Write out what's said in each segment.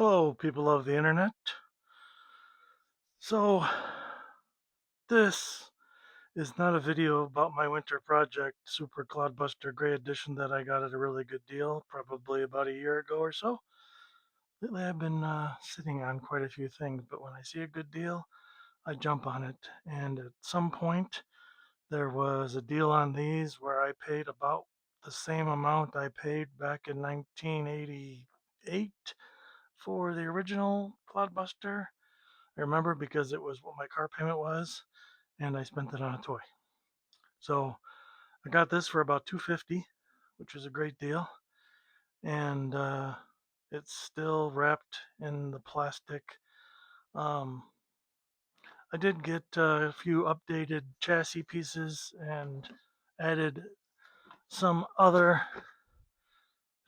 Hello, people of the internet. So, this is not a video about my winter project, Super CLODBUSTER Gray Edition, that I got at a really good deal, probably about a year ago or so. Lately, I've been sitting on quite a few things, but when I see a good deal, I jump on it. And at some point, there was a deal on these where I paid about the same amount I paid back in 1988 for the original CLODBUSTER. I remember because it was what my car payment was, and I spent it on a toy. So I got this for about $250, which was a great deal, and it's still wrapped in the plastic. Um, I did get a few updated chassis pieces and added some other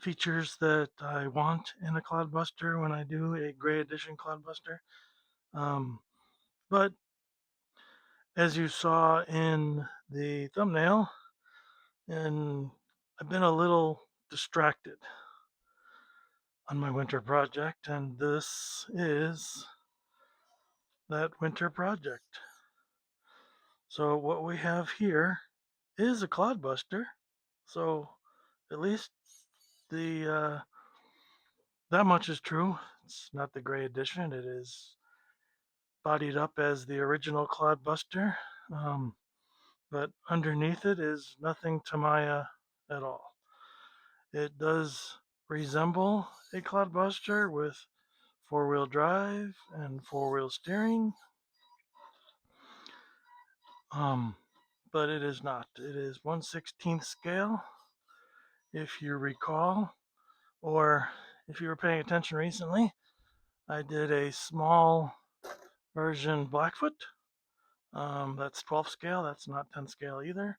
features that I want in a CLODBUSTER when I do a Gray Edition CLODBUSTER. Um, but as you saw in the thumbnail, and I've been a little distracted on my winter project, and this is that winter project. So what we have here is a CLODBUSTER. So at least the that much is true. It's not the Gray Edition. It is bodied up as the original CLODBUSTER, but underneath it is nothing Tamiya at all. It does resemble a CLODBUSTER with four-wheel drive and four-wheel steering, um, but it is not. It is 1/16th scale, if you recall, or if you were paying attention recently. I did a small version Blackfoot. That's 12 scale. That's not 10 scale either.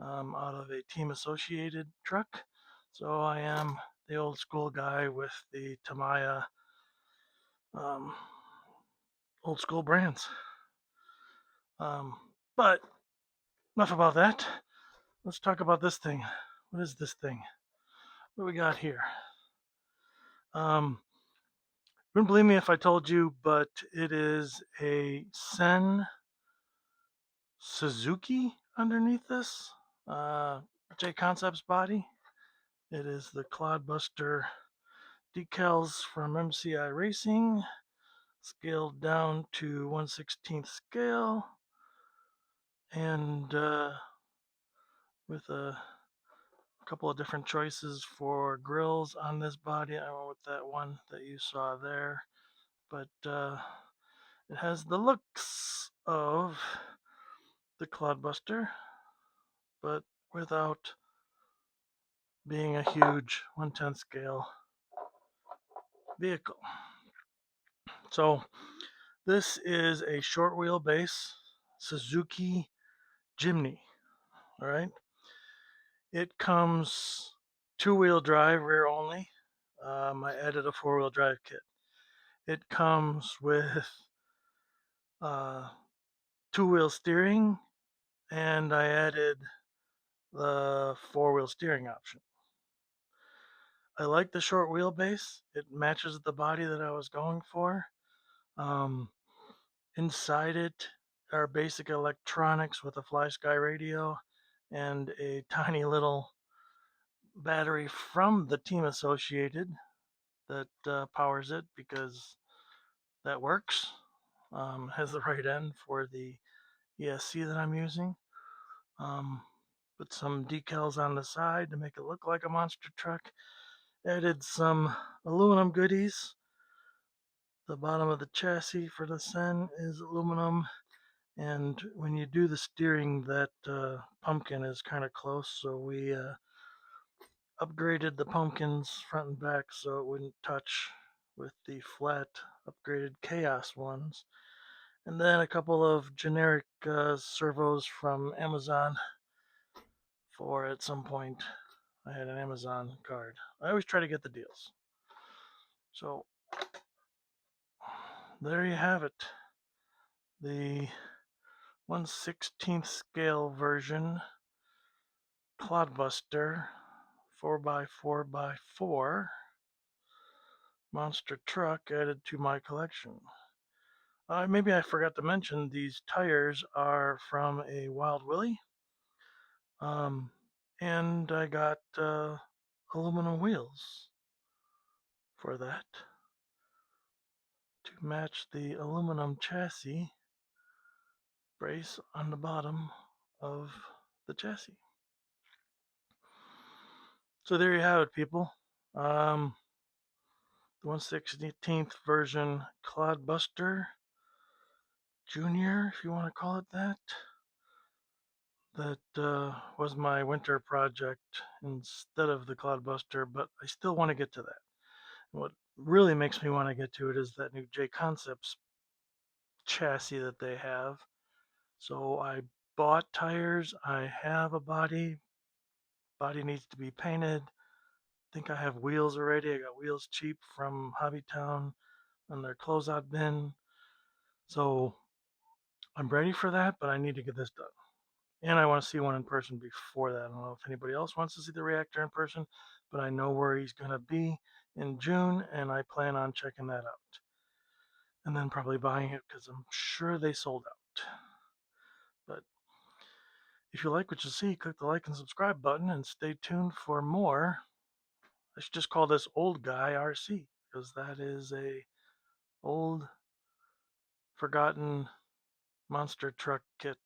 Out of a Team Associated truck. So I am the old school guy with the Tamiya um, old school brands. But enough about that. Let's talk about this thing. What is this thing? What do we got here? Wouldn't believe me if I told you, but it is a Sen Suzuki underneath this. J Concepts body. It is the CLODBUSTER decals from MCI Racing, scaled down to 1/16th scale, and with a couple of different choices for grills on this body. I went with that one that you saw there, but it has the looks of the CLODBUSTER, but without being a huge 1/10 scale vehicle. So this is a short wheelbase Suzuki Jimny. All right. It comes two-wheel drive, rear only. I added a four-wheel drive kit. It comes with uh, two-wheel steering, and I added the four-wheel steering option. I like the short wheelbase. It matches the body that I was going for. Um, Inside it are basic electronics with a FlySky radio and a tiny little battery from the Team Associated that powers it because that works. Has the right end for the ESC that I'm using. Um, Put some decals on the side to make it look like a monster truck. Added some aluminum goodies. The bottom of the chassis for the Sen is aluminum, and when you do the steering, that pumpkin is kind of close, so we upgraded the pumpkins front and back so it wouldn't touch with the flat upgraded Chaos ones. And then a couple of generic servos from Amazon for at some point I had an Amazon card. I always try to get the deals. So there you have it. The 1/16th scale version CLODBUSTER 4x4x4 monster truck added to my collection. Maybe I forgot to mention these tires are from a Wild Willie. Um, and I got aluminum wheels for that to match the aluminum chassis brace on the bottom of the chassis. So there you have it, people. The 1/16th version CLODBUSTER Junior, if you want to call it that. That was my winter project instead of the CLODBUSTER, but I still want to get to that. What really makes me want to get to it is that new J Concepts chassis that they have. So I bought tires. I have a body. Body needs to be painted. I think I have wheels already. I got wheels cheap from Hobbytown on their closeout bin. So I'm ready for that, but I need to get this done. And I want to see one in person before that. I don't know if anybody else wants to see the reactor in person, but I know where he's going to be in June, and I plan on checking that out. And then probably buying it because I'm sure they sold out. But if you like what you see, click the like and subscribe button and stay tuned for more. I should just call this Old Guy RC because that is a old, forgotten monster truck kit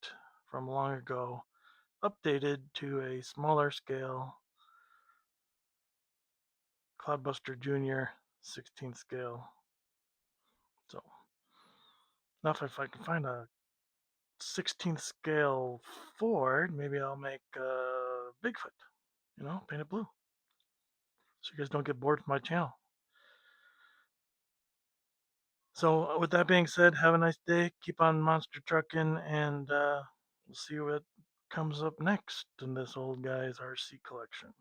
from long ago, updated to a smaller scale CLODBUSTER Junior 16th scale. So now if I can find a 16th scale Ford, maybe I'll make Bigfoot, paint it blue. So you guys don't get bored with my channel. So with that being said, have a nice day. Keep on monster trucking, and we'll see what comes up next in this old guy's RC collection.